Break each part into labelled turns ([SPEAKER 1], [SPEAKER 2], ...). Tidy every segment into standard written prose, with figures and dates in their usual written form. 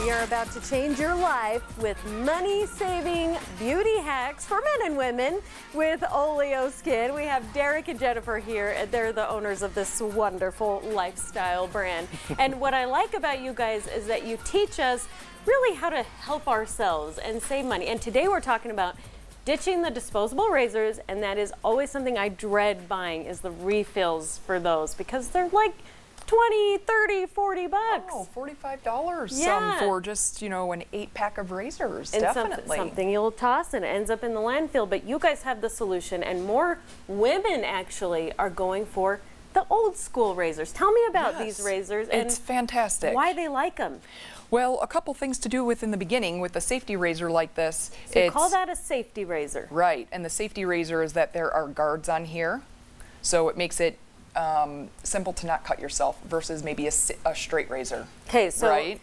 [SPEAKER 1] We are about to change your life with money-saving beauty hacks for men and women with Olio Skin. We have Derek and Jennifer here, and they're the owners of this wonderful lifestyle brand. And what I like about you guys is that you teach us really how to help ourselves and save money. And today we're talking about ditching the disposable razors, and that is always something I dread buying, is the refills for those, because they're like 20, 30, 40 bucks.
[SPEAKER 2] Oh, $45
[SPEAKER 1] Yeah.
[SPEAKER 2] for just, you know, an 8-pack of razors,
[SPEAKER 1] And
[SPEAKER 2] definitely.
[SPEAKER 1] something you'll toss and it ends up in the landfill, but you guys have the solution, and more women actually are going for the old school razors. Tell me about these razors and
[SPEAKER 2] it's fantastic.
[SPEAKER 1] why they like them.
[SPEAKER 2] Well, a couple things to do with in the beginning with a safety razor like this.
[SPEAKER 1] So you call that a safety razor.
[SPEAKER 2] Right, and the safety razor is that there are guards on here, so it makes it simple to not cut yourself versus maybe a straight razor.
[SPEAKER 1] Okay, so
[SPEAKER 2] right?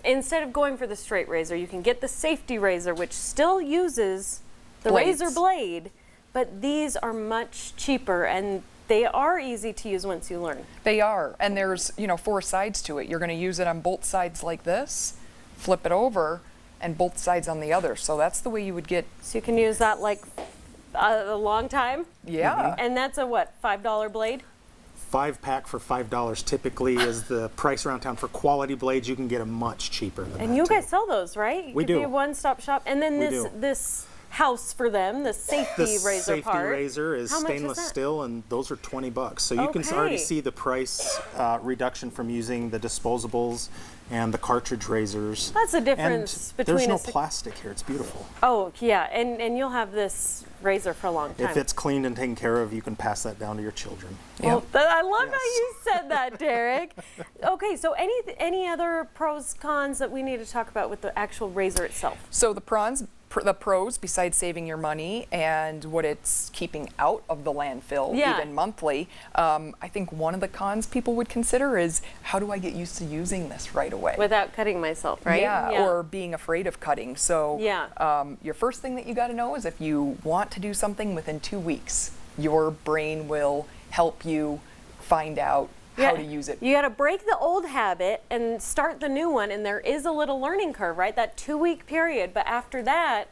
[SPEAKER 1] Instead of going for the straight razor, you can get the safety razor, which still uses the
[SPEAKER 2] Blades.
[SPEAKER 1] razor blade, but these are much cheaper and they are easy to use once you learn.
[SPEAKER 2] They are, and there's, you know, 4 sides to it. You're going to use it on both sides like this, flip it over, and both sides on the other. So that's the way you would get.
[SPEAKER 1] So you can use that like a long time?
[SPEAKER 2] Yeah.
[SPEAKER 1] And that's a what, $5 blade?
[SPEAKER 3] 5-pack for $5 typically is the price around town. For quality blades, you can get them much cheaper than that.
[SPEAKER 1] And you
[SPEAKER 3] too.
[SPEAKER 1] guys sell those, right?
[SPEAKER 3] We
[SPEAKER 1] Could be
[SPEAKER 3] do.
[SPEAKER 1] a one-stop shop. And then
[SPEAKER 3] We
[SPEAKER 1] this
[SPEAKER 3] do.
[SPEAKER 1] this house for them, the safety
[SPEAKER 3] The
[SPEAKER 1] razor
[SPEAKER 3] safety
[SPEAKER 1] part.
[SPEAKER 3] razor is
[SPEAKER 1] How much is
[SPEAKER 3] stainless
[SPEAKER 1] that?
[SPEAKER 3] steel, and those are 20 bucks. So you can already
[SPEAKER 1] Okay.
[SPEAKER 3] see the price reduction from using the disposables and the cartridge razors.
[SPEAKER 1] That's the difference
[SPEAKER 3] and
[SPEAKER 1] between
[SPEAKER 3] there's no
[SPEAKER 1] a
[SPEAKER 3] plastic here. It's beautiful.
[SPEAKER 1] Oh, yeah, and you'll have this razor for a long time.
[SPEAKER 3] If it's cleaned and taken care of, you can pass that down to your children.
[SPEAKER 1] Well, I love how
[SPEAKER 3] Yes.
[SPEAKER 1] you said that, Derek. Okay, so any other pros, cons that we need to talk about with the actual razor itself?
[SPEAKER 2] So the pros, besides saving your money and what it's keeping out of the landfill,
[SPEAKER 1] Yeah.
[SPEAKER 2] even monthly, I think one of the cons people would consider is, how do I get used to using this right away?
[SPEAKER 1] Without cutting myself, right?
[SPEAKER 2] Yeah, or being afraid of cutting. So
[SPEAKER 1] Yeah.
[SPEAKER 2] your first thing that you got to know is if you want to do something within 2 weeks, your brain will help you find out how to use it.
[SPEAKER 1] You got to break the old habit and start the new one, and there is a little learning curve, right? That 2-week period, but after that,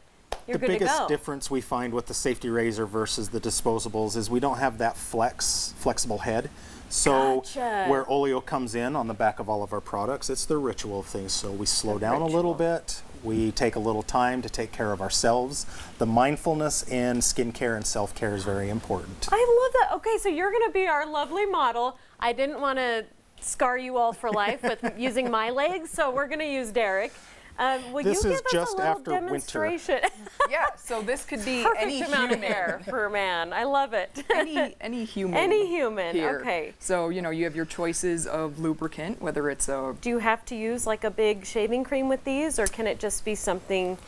[SPEAKER 1] you're
[SPEAKER 3] The
[SPEAKER 1] good to
[SPEAKER 3] biggest
[SPEAKER 1] go.
[SPEAKER 3] difference we find with the safety razor versus the disposables is we don't have that flexible head. So
[SPEAKER 1] Gotcha.
[SPEAKER 3] where Olio comes in on the back of all of our products, it's the ritual of things. So we slow down a little bit. We take a little time to take care of ourselves. The mindfulness in skincare and self-care is very important.
[SPEAKER 1] I love that. Okay, so you're going to be our lovely model. I didn't want to scar you all for life with using my legs, so we're going to use Derek. Will
[SPEAKER 3] This
[SPEAKER 1] you
[SPEAKER 3] is
[SPEAKER 1] give us
[SPEAKER 3] just
[SPEAKER 1] a little
[SPEAKER 3] after winter.
[SPEAKER 1] demonstration?
[SPEAKER 2] Yeah, so this could be
[SPEAKER 1] Perfect
[SPEAKER 2] any
[SPEAKER 1] amount
[SPEAKER 2] human.
[SPEAKER 1] of hair for a man. I love it.
[SPEAKER 2] any human.
[SPEAKER 1] Any human,
[SPEAKER 2] here.
[SPEAKER 1] okay.
[SPEAKER 2] So, you know, you have your choices of lubricant, whether it's a...
[SPEAKER 1] Do you have to use like a big shaving cream with these, or can it just be something?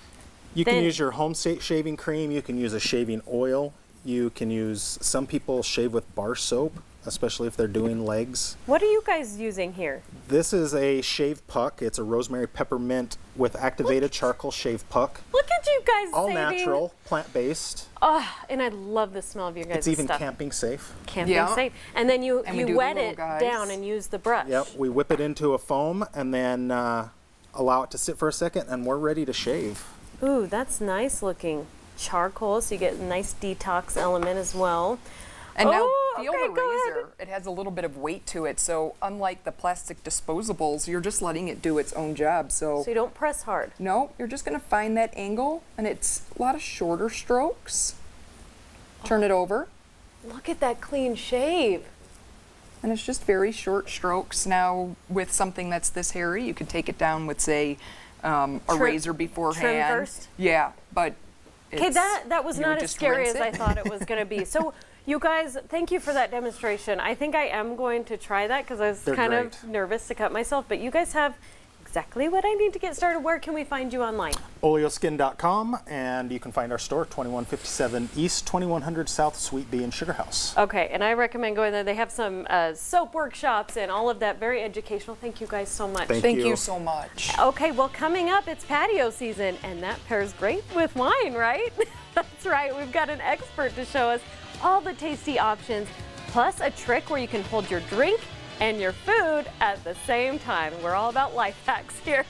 [SPEAKER 3] You can
[SPEAKER 1] Then-
[SPEAKER 3] use your home shaving cream. You can use a shaving oil. You can use, some people shave with bar soap, especially if they're doing legs.
[SPEAKER 1] What are you guys using here?
[SPEAKER 3] This is a shave puck. It's a rosemary peppermint with activated charcoal shave puck.
[SPEAKER 1] Look at you guys
[SPEAKER 3] All
[SPEAKER 1] saving.
[SPEAKER 3] natural, plant-based.
[SPEAKER 1] Oh, and I love the smell of your guys'
[SPEAKER 3] It's even
[SPEAKER 1] stuff.
[SPEAKER 3] camping safe.
[SPEAKER 1] Camping
[SPEAKER 2] Yeah.
[SPEAKER 1] safe. And then you
[SPEAKER 2] And we do the
[SPEAKER 1] wet
[SPEAKER 2] little
[SPEAKER 1] it
[SPEAKER 2] guys.
[SPEAKER 1] down and use the brush.
[SPEAKER 3] Yep, we whip it into a foam and then allow it to sit for a second, and we're ready to shave.
[SPEAKER 1] Ooh, that's nice looking. Charcoal, so you get a nice detox element as well.
[SPEAKER 2] And now,
[SPEAKER 1] Oh,
[SPEAKER 2] feel
[SPEAKER 1] okay,
[SPEAKER 2] the
[SPEAKER 1] go ahead.
[SPEAKER 2] razor. It has a little bit of weight to it, so unlike the plastic disposables, you're just letting it do its own job. So
[SPEAKER 1] So you don't press hard.
[SPEAKER 2] no, you're just going to find that angle, and it's a lot of shorter strokes. Turn it over,
[SPEAKER 1] Look at that clean shave.
[SPEAKER 2] and it's just very short strokes. Now, with something that's this hairy, you could take it down with, say, a razor beforehand.
[SPEAKER 1] first?
[SPEAKER 2] Yeah, but
[SPEAKER 1] Okay, that was
[SPEAKER 2] you
[SPEAKER 1] not
[SPEAKER 2] would
[SPEAKER 1] as
[SPEAKER 2] just
[SPEAKER 1] scary
[SPEAKER 2] rinse
[SPEAKER 1] as I
[SPEAKER 2] it.
[SPEAKER 1] thought it was going to be. So, you guys, thank you for that demonstration. I think I am going to try that because I was
[SPEAKER 3] They're
[SPEAKER 1] kind
[SPEAKER 3] great.
[SPEAKER 1] of nervous to cut myself. But you guys have exactly what I need to get started. Where can we find you online?
[SPEAKER 3] Olioskin.com, and you can find our store, 2157 East, 2100 South, Suite B in Sugar House.
[SPEAKER 1] Okay, and I recommend going there. They have some soap workshops and all of that. Very educational. Thank you guys so much.
[SPEAKER 2] Thank you so much.
[SPEAKER 1] Okay, well, coming up, it's patio season, and that pairs great with wine, right? That's right. We've got an expert to show us all the tasty options, plus a trick where you can hold your drink and your food at the same time. We're all about life hacks here.